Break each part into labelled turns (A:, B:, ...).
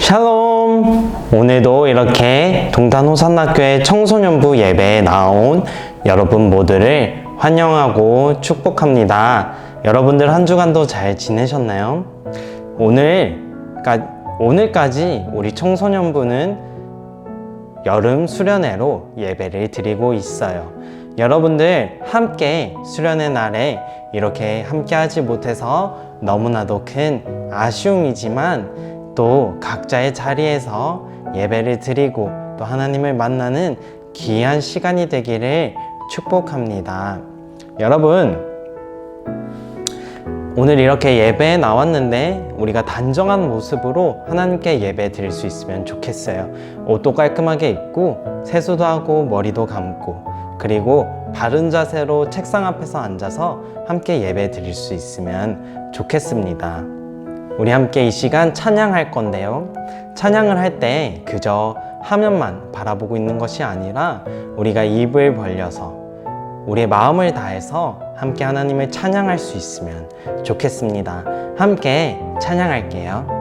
A: 샬롬! 오늘도 이렇게 동탄호산학교의 청소년부 예배에 나온 여러분 모두를 환영하고 축복합니다. 여러분들 한 주간도 잘 지내셨나요? 오늘까지 우리 청소년부는 여름 수련회로 예배를 드리고 있어요. 여러분들 함께 수련회 날에 이렇게 함께 하지 못해서 너무나도 큰 아쉬움이지만 또 각자의 자리에서 예배를 드리고 또 하나님을 만나는 귀한 시간이 되기를 축복합니다. 여러분, 오늘 이렇게 예배에 나왔는데 우리가 단정한 모습으로 하나님께 예배 드릴 수 있으면 좋겠어요. 옷도 깔끔하게 입고 세수도 하고 머리도 감고 그리고 바른 자세로 책상 앞에서 앉아서 함께 예배 드릴 수 있으면 좋겠습니다. 우리 함께 이 시간 찬양할 건데요. 찬양을 할 때 그저 화면만 바라보고 있는 것이 아니라 우리가 입을 벌려서 우리의 마음을 다해서 함께 하나님을 찬양할 수 있으면 좋겠습니다. 함께 찬양할게요.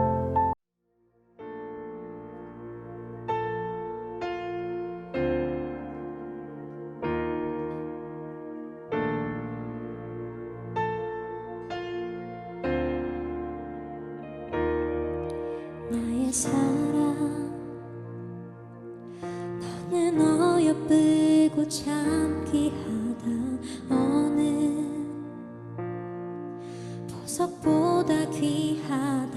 B: 나의 사랑, 너는 어여쁘고 참 귀하다. 어느 보석보다 귀하다.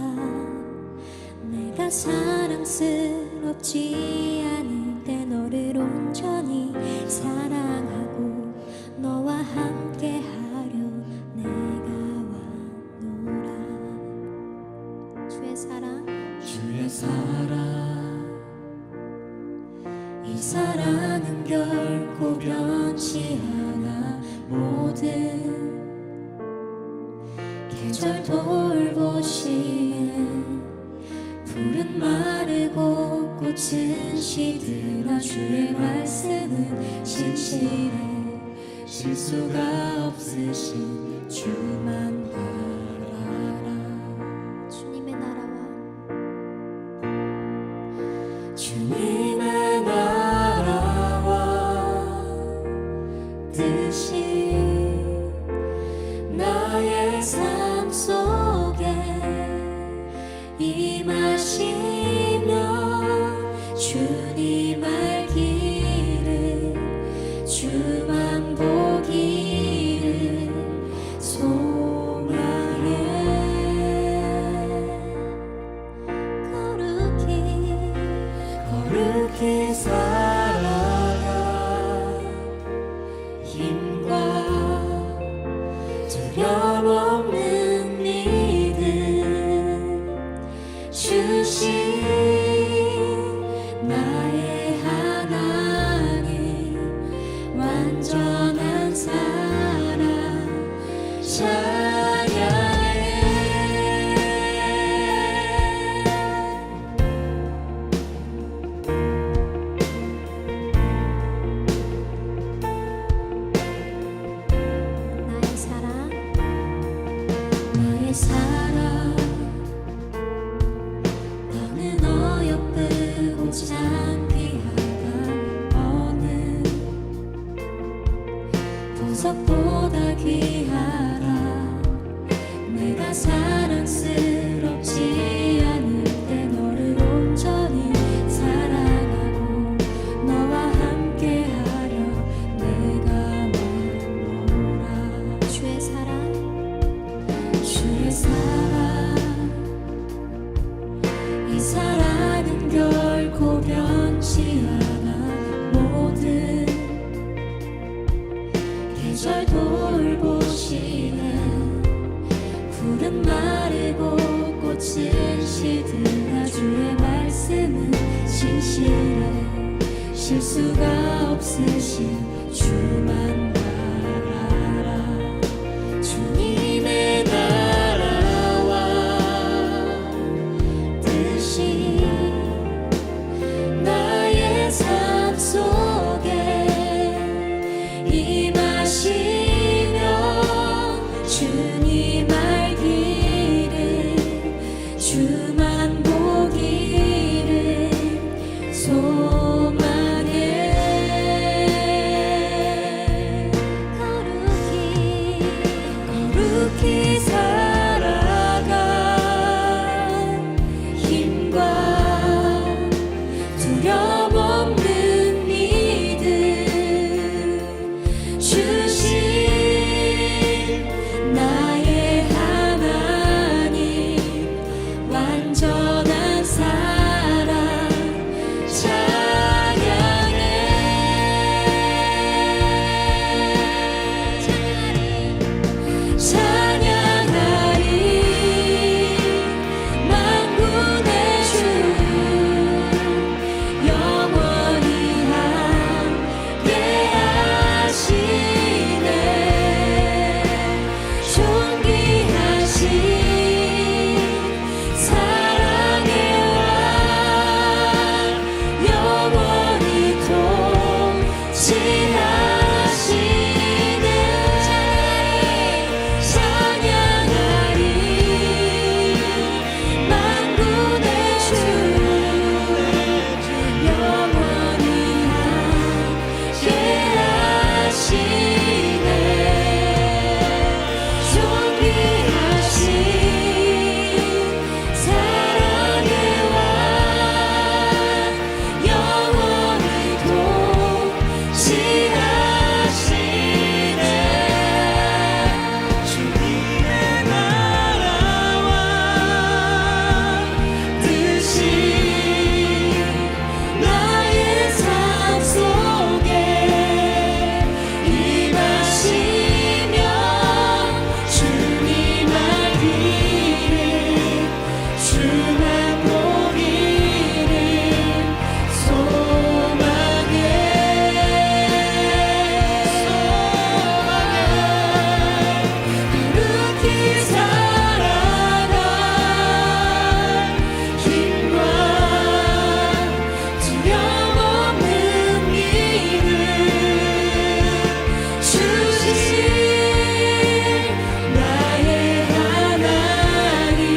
B: 내가 사랑스럽지 않을 때 너를 온전히 사랑하고 너와 함께 하려 내가 왔노라. 주의 사랑, 주의 사랑, 이 사랑은 결코 변치 않아. 모든 계절 돌보시네. 풀은 마르고 꽃은 시드나 주의 말씀은 신실해. 실수가 없으신 주만 바라라. 주님의 나라와 주님의 나라와 뜻이 나의 삶 속에 임하시며 주님 알기를 주만 보기를 소망해. 거룩히 살아가 힘과 두려움 없는 믿음 주신 나의 하나님 완전한 사랑 찬양해. 나의 사랑, 너는 어여쁘고 참 귀하다. 어느 보석보다 귀하다. 내가 사랑스럽지 않을 때 너를 온전히 사랑하고 너와 함께 하려 내가 왔노라. 주의 사랑, 주의 사랑, 이 사랑은 결코 변치 않아. 모든 계절 돌보시네. 풀은 마르고 꽃은 시드나 주의 말씀은 신실해. 실수가 없으신 주만 바라라. 주님의 나라와 뜻이 나의 삶 속에 임하시며 주님 알기를 주만 보기 살아가 힘과 두려움 없는 믿음 주신 나의 하나님 완전한 사랑 찬양하리 만군의 주 영원히 함께하시네 존귀하신 사랑의 왕 영원히 통치하시네 찬양하리 만군의 주 영원히 함께하시네 존귀하신 사랑의 왕 영원히 통치하시네 주님의 나라와 뜻이 나의 삶 속에 임하시며 주님 알기를 주만 보기를 소망해 이렇게 살아가 힘과 두려움 없는 믿음 주신 나의 하나님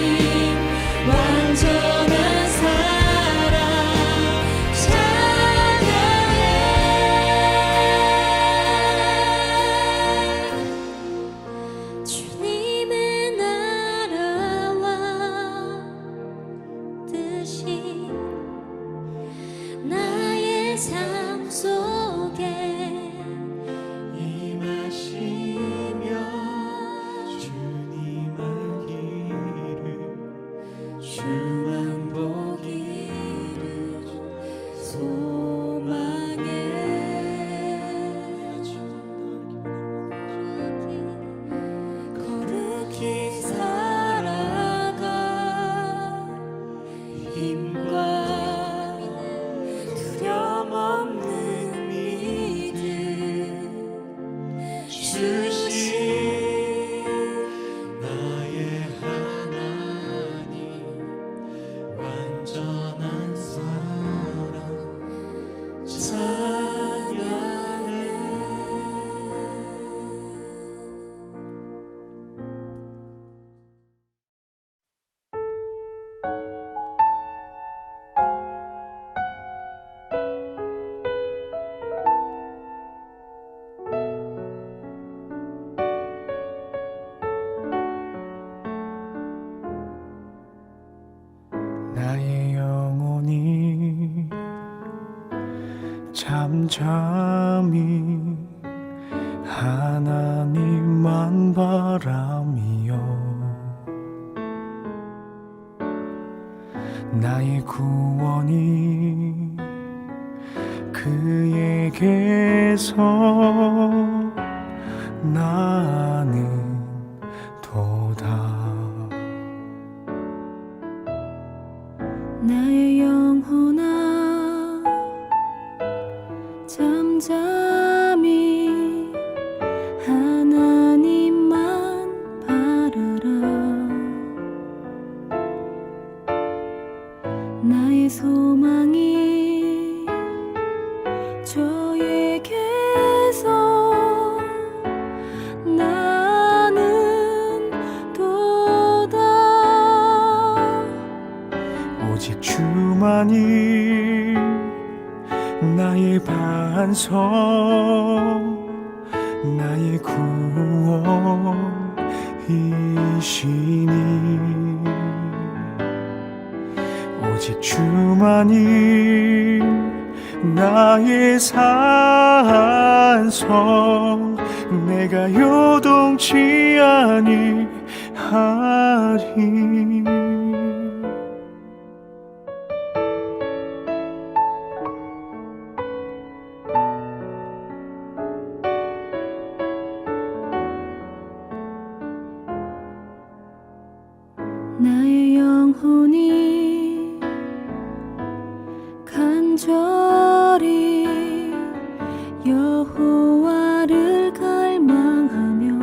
B: 완전한 사랑 찬양해 주님의 나라와 뜻이 나의 삶 속에 임하시며 주님 알기를 주만 보기를 소망해 거룩히 살아가 힘과 두려움 없는 믿음 주신 나의 하나님 완전한 사랑 찬양해
C: 나의 영혼이 잠잠히 하나님만 바라며 나의 구원이 그에게서 나는 도다
B: 나의 영혼아 잠잠히 하나님만 바라라 나의 소망이 저에게서 나는 도다
C: 오직 주만이 나의 반석 나의 구원 이시니 오직 주만이 나의 산성 내가 요동치 아니하리
B: 나의 영혼이 간절히 여호와를 갈망하며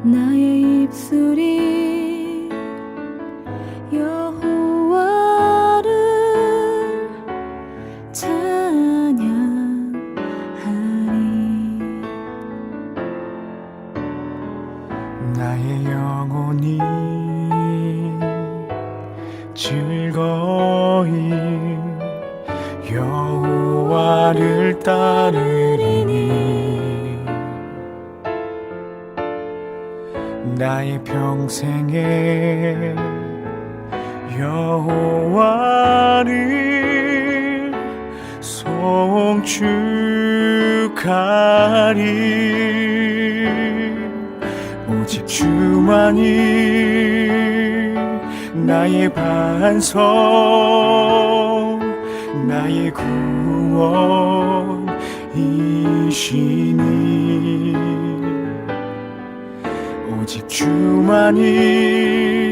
B: 나의 입술이 여호와를 찬양하리
C: 나의 영혼이 즐거이 여호와를 따르리니 나의 평생에 여호와를 송축하리 오직 주만이 나의 반성 나의 구원이시니 오직 주만이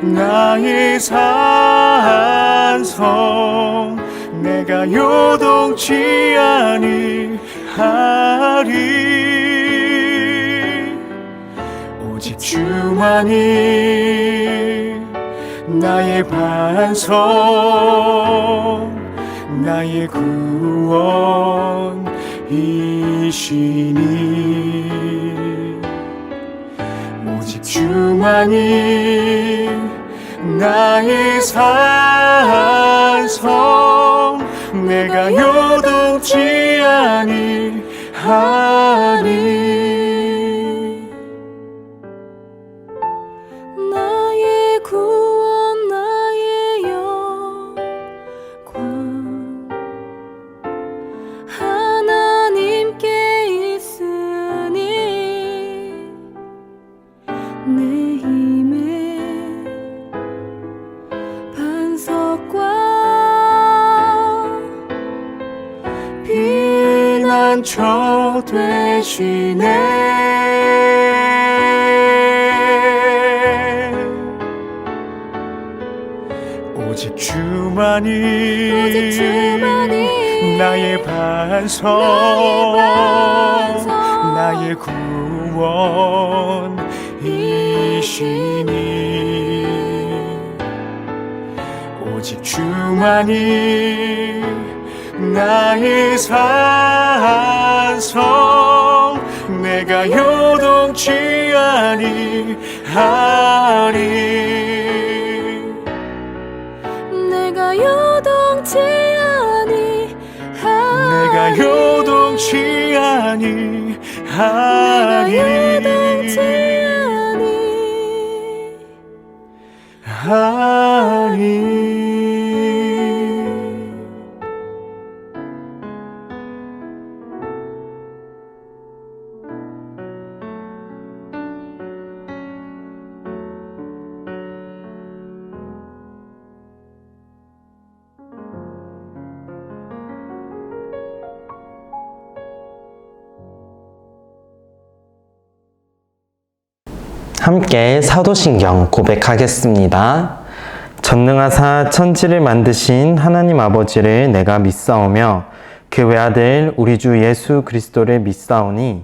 C: 나의 산성 내가 요동치 아니하리 오직 주만이 나의 반성 나의 구원이시니 오직 주만이 나의 산성 내가 요동치 아니하리
B: 나의 구원 나의 영광 하나님께 있으니 내 힘의 반석과
C: 피난처 되시네 오직 주만이 나의 반성 나의 구원이시니 오직 주만이 나의 산성 내가 요동치 아니하리
B: 내가 요동치
C: 내가 요동치 아니하리
A: 함께 사도신경 고백하겠습니다. 전능하사 천지를 만드신 하나님 아버지를 내가 믿사오며 그 외아들 우리 주 예수 그리스도를 믿사오니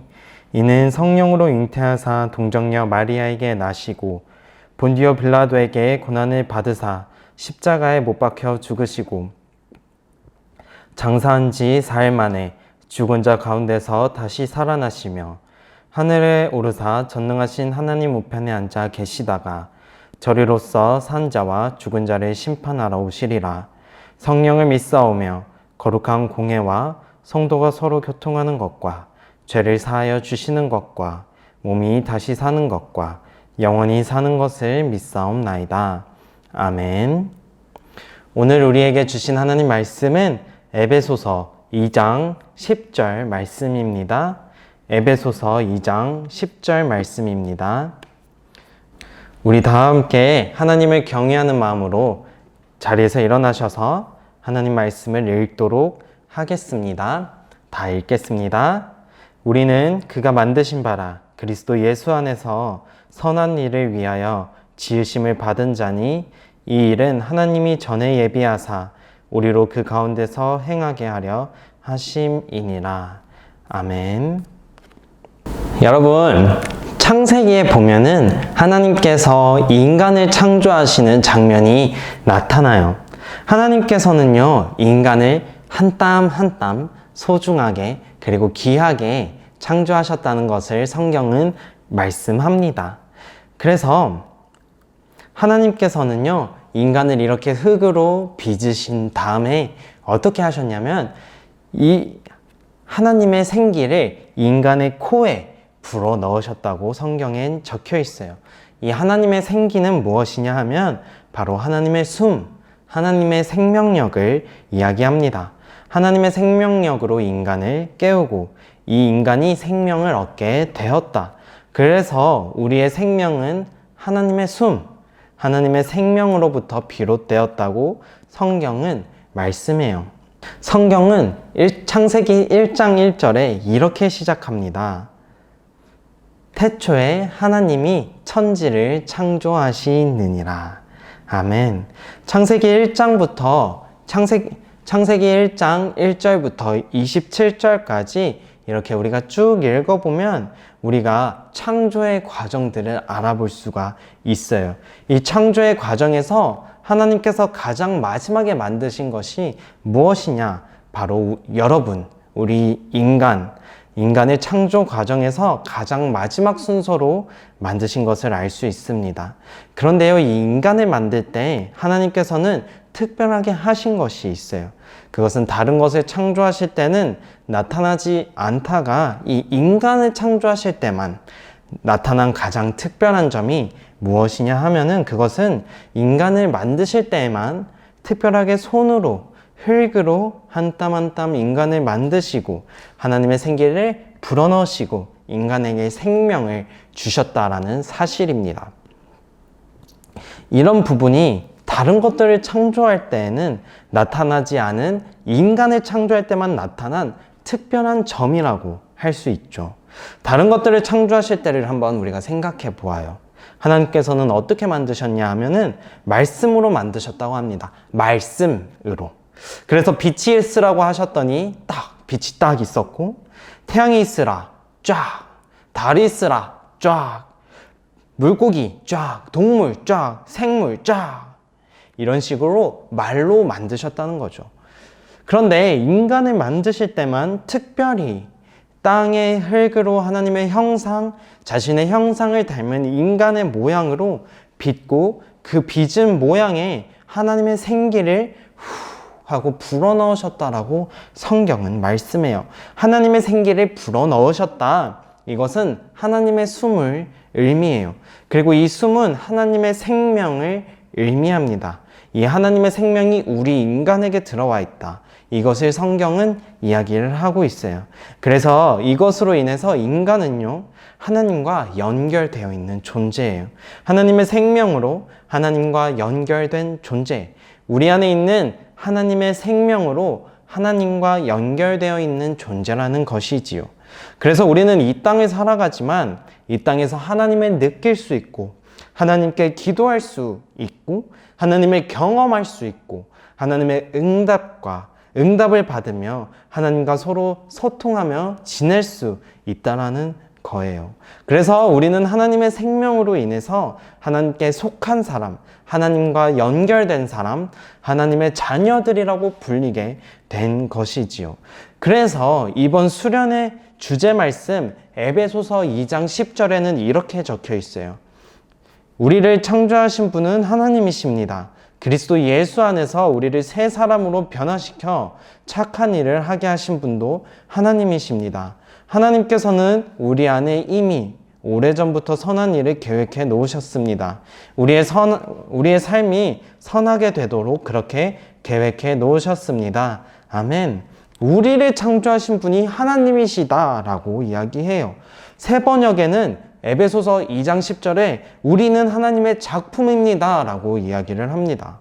A: 이는 성령으로 잉태하사 동정녀 마리아에게 나시고 본디오 빌라도에게 고난을 받으사 십자가에 못 박혀 죽으시고 장사한 지 4일 만에 죽은 자 가운데서 다시 살아나시며 하늘에 오르사 전능하신 하나님 우편에 앉아 계시다가 저리로서 산 자와 죽은 자를 심판하러 오시리라. 성령을 믿사오며 거룩한 공회와 성도가 서로 교통하는 것과 죄를 사하여 주시는 것과 몸이 다시 사는 것과 영원히 사는 것을 믿사옵나이다. 아멘. 오늘 우리에게 주신 하나님 말씀은 에베소서 2장 10절 말씀입니다. 에베소서 2장 10절 말씀입니다. 우리 다 함께 하나님을 경외하는 마음으로 자리에서 일어나셔서 하나님 말씀을 읽도록 하겠습니다. 다 읽겠습니다. 우리는 그가 만드신 바라 그리스도 예수 안에서 선한 일을 위하여 지으심을 받은 자니 이 일은 하나님이 전에 예비하사 우리로 그 가운데서 행하게 하려 하심이니라. 아멘. 여러분, 창세기에 보면은 하나님께서 인간을 창조하시는 장면이 나타나요. 하나님께서는요, 인간을 한 땀 한 땀 소중하게 그리고 귀하게 창조하셨다는 것을 성경은 말씀합니다. 그래서 하나님께서는요, 인간을 이렇게 흙으로 빚으신 다음에 어떻게 하셨냐면 이 하나님의 생기를 인간의 코에 불어 넣으셨다고 성경엔 적혀 있어요. 이 하나님의 생기는 무엇이냐 하면 바로 하나님의 숨, 하나님의 생명력을 이야기합니다. 하나님의 생명력으로 인간을 깨우고 이 인간이 생명을 얻게 되었다. 그래서 우리의 생명은 하나님의 숨, 하나님의 생명으로부터 비롯되었다고 성경은 말씀해요. 성경은 창세기 1장 1절에 이렇게 시작합니다. 태초에 하나님이 천지를 창조하시느니라. 아멘. 창세기 1장부터 창세기 1장 1절부터 27절까지 이렇게 우리가 쭉 읽어보면 우리가 창조의 과정들을 알아볼 수가 있어요. 이 창조의 과정에서 하나님께서 가장 마지막에 만드신 것이 무엇이냐? 바로 여러분, 우리 인간의 창조 과정에서 가장 마지막 순서로 만드신 것을 알 수 있습니다. 그런데요, 이 인간을 만들 때 하나님께서는 특별하게 하신 것이 있어요. 그것은 다른 것을 창조하실 때는 나타나지 않다가 이 인간을 창조하실 때만 나타난 가장 특별한 점이 무엇이냐 하면은 그것은 인간을 만드실 때에만 특별하게 손으로 흙으로 한 땀 한 땀 인간을 만드시고 하나님의 생기를 불어넣으시고 인간에게 생명을 주셨다라는 사실입니다. 이런 부분이 다른 것들을 창조할 때에는 나타나지 않은 인간을 창조할 때만 나타난 특별한 점이라고 할 수 있죠. 다른 것들을 창조하실 때를 한번 우리가 생각해 보아요. 하나님께서는 어떻게 만드셨냐 하면은 말씀으로 만드셨다고 합니다. 말씀으로. 그래서 빛이 있으라고 하셨더니 빛이 딱 있었고, 태양이 있으라 쫙, 달이 있으라 쫙, 물고기 쫙, 동물 쫙, 생물 쫙, 이런 식으로 말로 만드셨다는 거죠. 그런데 인간을 만드실 때만 특별히 땅의 흙으로 하나님의 형상, 자신의 형상을 닮은 인간의 모양으로 빚고 그 빚은 모양에 하나님의 생기를 하고 불어넣으셨다라고 성경은 말씀해요. 하나님의 생기를 불어넣으셨다. 이것은 하나님의 숨을 의미해요. 그리고 이 숨은 하나님의 생명을 의미합니다. 이 하나님의 생명이 우리 인간에게 들어와 있다. 이것을 성경은 이야기를 하고 있어요. 그래서 이것으로 인해서 인간은요, 하나님과 연결되어 있는 존재예요. 하나님의 생명으로 하나님과 연결된 존재. 우리 안에 있는 하나님의 생명으로 하나님과 연결되어 있는 존재라는 것이지요. 그래서 우리는 이 땅을 살아가지만 이 땅에서 하나님을 느낄 수 있고 하나님께 기도할 수 있고 하나님을 경험할 수 있고 하나님의 응답을 받으며 하나님과 서로 소통하며 지낼 수 있다라는 거예요. 그래서 우리는 하나님의 생명으로 인해서 하나님께 속한 사람, 하나님과 연결된 사람, 하나님의 자녀들이라고 불리게 된 것이지요. 그래서 이번 수련의 주제 말씀 에베소서 2장 10절에는 이렇게 적혀 있어요. 우리를 창조하신 분은 하나님이십니다. 그리스도 예수 안에서 우리를 새 사람으로 변화시켜 착한 일을 하게 하신 분도 하나님이십니다. 하나님께서는 우리 안에 이미 오래전부터 선한 일을 계획해 놓으셨습니다. 우리의 삶이 선하게 되도록 그렇게 계획해 놓으셨습니다. 아멘. 우리를 창조하신 분이 하나님이시다라고 이야기해요. 새 번역에는 에베소서 2장 10절에 우리는 하나님의 작품입니다 라고 이야기를 합니다.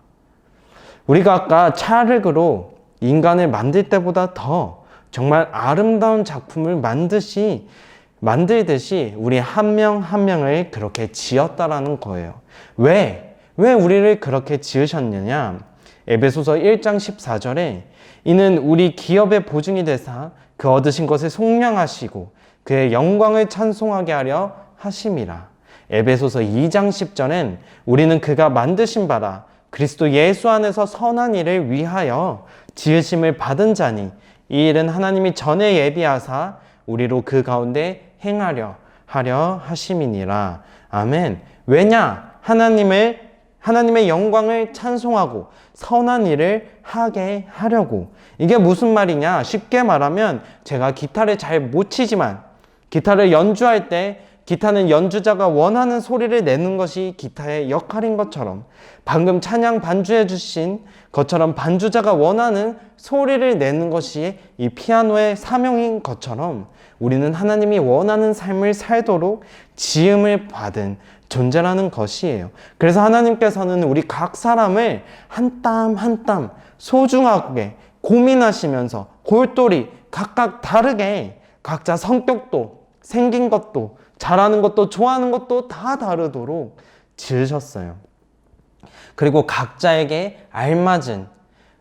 A: 우리가 아까 찰흙으로 인간을 만들 때보다 더 정말 아름다운 작품을 만들듯이 우리 한 명 한 명을 그렇게 지었다라는 거예요. 왜 우리를 그렇게 지으셨느냐? 에베소서 1장 14절에 이는 우리 기업의 보증이 되사 그 얻으신 것을 속량하시고 그의 영광을 찬송하게 하려 하심이라. 에베소서 2장 10절엔 우리는 그가 만드신 바라 그리스도 예수 안에서 선한 일을 위하여 지으심을 받은 자니 이 일은 하나님이 전에 예비하사 우리로 그 가운데 행하려 하심이니라. 아멘. 왜냐? 하나님의 영광을 찬송하고 선한 일을 하게 하려고. 이게 무슨 말이냐? 쉽게 말하면 제가 기타를 잘 못 치지만 기타를 연주할 때 기타는 연주자가 원하는 소리를 내는 것이 기타의 역할인 것처럼 방금 찬양 반주해 주신 것처럼 반주자가 원하는 소리를 내는 것이 이 피아노의 사명인 것처럼 우리는 하나님이 원하는 삶을 살도록 지음을 받은 존재라는 것이에요. 그래서 하나님께서는 우리 각 사람을 한 땀 한 땀 소중하게 고민하시면서 골똘히 각각 다르게 각자 성격도 생긴 것도 잘하는 것도 좋아하는 것도 다 다르도록 지으셨어요. 그리고 각자에게 알맞은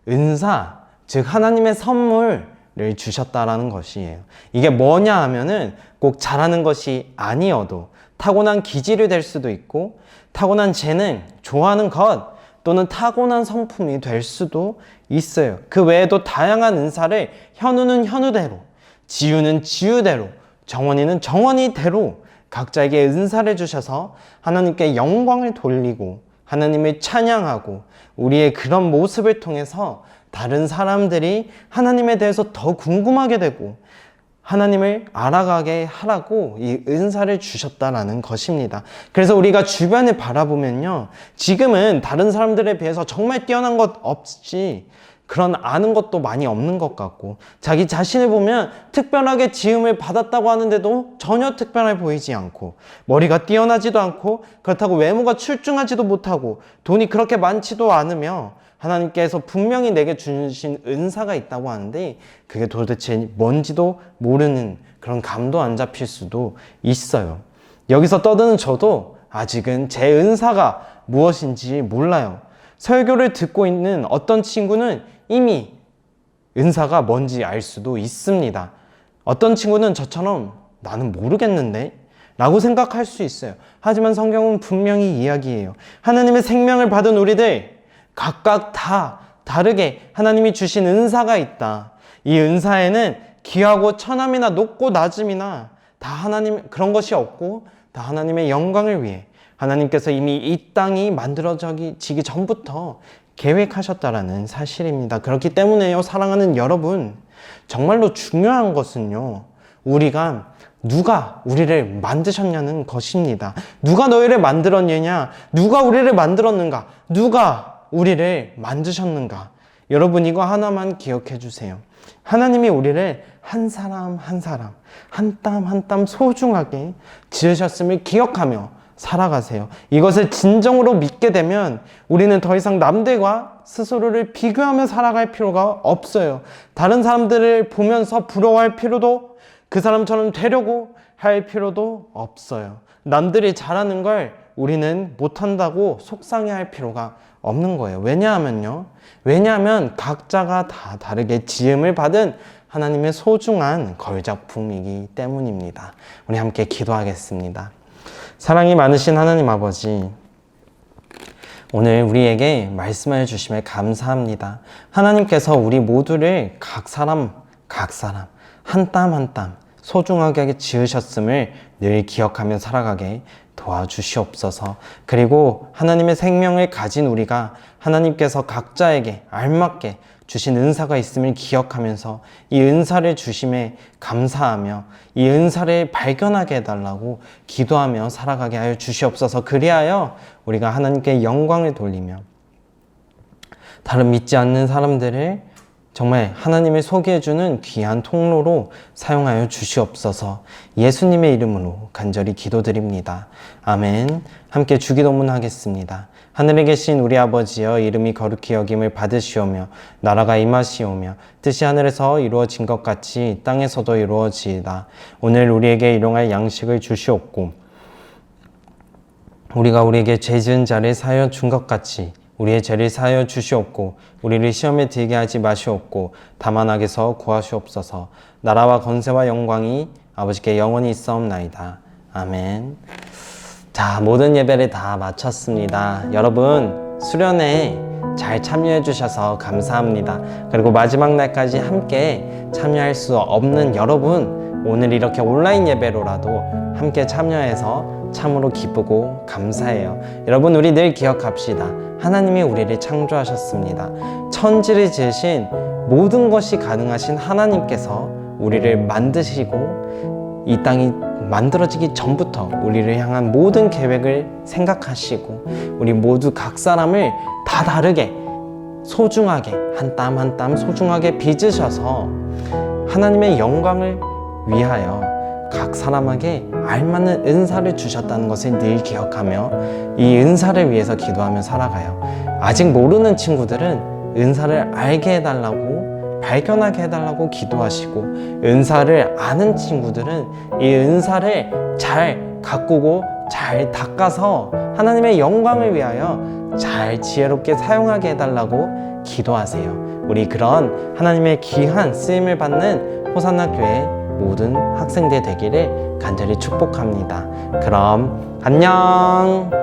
A: 은사, 즉 하나님의 선물을 주셨다라는 것이에요. 이게 뭐냐 하면은 꼭 잘하는 것이 아니어도 타고난 기질이 될 수도 있고 타고난 재능, 좋아하는 것 또는 타고난 성품이 될 수도 있어요. 그 외에도 다양한 은사를 현우는 현우대로, 지우는 지우대로, 정원이는 정원이대로 각자에게 은사를 주셔서 하나님께 영광을 돌리고 하나님을 찬양하고 우리의 그런 모습을 통해서 다른 사람들이 하나님에 대해서 더 궁금하게 되고 하나님을 알아가게 하라고 이 은사를 주셨다라는 것입니다. 그래서 우리가 주변을 바라보면요, 지금은 다른 사람들에 비해서 정말 뛰어난 것 없이 그런 아는 것도 많이 없는 것 같고 자기 자신을 보면 특별하게 지음을 받았다고 하는데도 전혀 특별해 보이지 않고 머리가 뛰어나지도 않고 그렇다고 외모가 출중하지도 못하고 돈이 그렇게 많지도 않으며 하나님께서 분명히 내게 주신 은사가 있다고 하는데 그게 도대체 뭔지도 모르는 그런 감도 안 잡힐 수도 있어요. 여기서 떠드는 저도 아직은 제 은사가 무엇인지 몰라요. 설교를 듣고 있는 어떤 친구는 이미 은사가 뭔지 알 수도 있습니다. 어떤 친구는 저처럼 나는 모르겠는데? 라고 생각할 수 있어요. 하지만 성경은 분명히 이야기해요. 하나님의 생명을 받은 우리들 각각 다 다르게 하나님이 주신 은사가 있다. 이 은사에는 귀하고 천함이나 높고 낮음이나 다 하나님 그런 것이 없고 다 하나님의 영광을 위해 하나님께서 이미 이 땅이 만들어지기 전부터 계획하셨다라는 사실입니다. 그렇기 때문에요, 사랑하는 여러분, 정말로 중요한 것은요, 누가 우리를 만드셨냐는 것입니다. 누가 너희를 만들었느냐? 누가 우리를 만들었는가? 누가 우리를 만드셨는가? 여러분 이거 하나만 기억해 주세요. 하나님이 우리를 한 사람 한 사람, 한 땀 한 땀 소중하게 지으셨음을 기억하며 살아가세요. 이것을 진정으로 믿게 되면 우리는 더 이상 남들과 스스로를 비교하며 살아갈 필요가 없어요. 다른 사람들을 보면서 부러워할 필요도, 그 사람처럼 되려고 할 필요도 없어요. 남들이 잘하는 걸 우리는 못한다고 속상해할 필요가 없는 거예요. 왜냐하면 각자가 다 다르게 지음을 받은 하나님의 소중한 걸작품이기 때문입니다. 우리 함께 기도하겠습니다. 사랑이 많으신 하나님 아버지, 오늘 우리에게 말씀을 주심에 감사합니다. 하나님께서 우리 모두를 각 사람 한 땀 한 땀 소중하게 지으셨음을 늘 기억하며 살아가게 도와주시옵소서. 그리고 하나님의 생명을 가진 우리가 하나님께서 각자에게 알맞게 주신 은사가 있음을 기억하면서 이 은사를 주심에 감사하며 이 은사를 발견하게 해달라고 기도하며 살아가게 하여 주시옵소서. 그리하여 우리가 하나님께 영광을 돌리며 다른 믿지 않는 사람들을 정말 하나님을 소개해주는 귀한 통로로 사용하여 주시옵소서. 예수님의 이름으로 간절히 기도드립니다. 아멘. 함께 주기도문 하겠습니다. 하늘에 계신 우리 아버지여, 이름이 거룩히 여김을 받으시오며 나라가 임하시오며 뜻이 하늘에서 이루어진 것 같이 땅에서도 이루어지이다. 오늘 우리에게 일용할 양식을 주시옵고 우리가 우리에게 죄 지은 자를 사하여 준 것 같이 우리의 죄를 사하여 주시옵고 우리를 시험에 들게 하지 마시옵고 다만 악에서 구하시옵소서. 나라와 권세와 영광이 아버지께 영원히 있사옵나이다. 아멘. 자, 모든 예배를 다 마쳤습니다. 여러분 수련회 잘 참여해 주셔서 감사합니다. 그리고 마지막 날까지 함께 참여할 수 없는 여러분, 오늘 이렇게 온라인 예배로라도 함께 참여해서 참으로 기쁘고 감사해요. 여러분, 우리 늘 기억합시다. 하나님이 우리를 창조하셨습니다. 천지를 지으신 모든 것이 가능하신 하나님께서 우리를 만드시고 이 땅이 만들어지기 전부터 우리를 향한 모든 계획을 생각하시고 우리 모두 각 사람을 다 다르게 소중하게 한 땀 한 땀 소중하게 빚으셔서 하나님의 영광을 위하여 각 사람에게 알맞는 은사를 주셨다는 것을 늘 기억하며 이 은사를 위해서 기도하며 살아가요. 아직 모르는 친구들은 은사를 알게 해달라고 발견하게 해달라고 기도하시고, 은사를 아는 친구들은 이 은사를 잘 가꾸고 잘 닦아서 하나님의 영광을 위하여 잘 지혜롭게 사용하게 해달라고 기도하세요. 우리 그런 하나님의 귀한 쓰임을 받는 호산나 교회 모든 학생들 되기를 간절히 축복합니다. 그럼 안녕.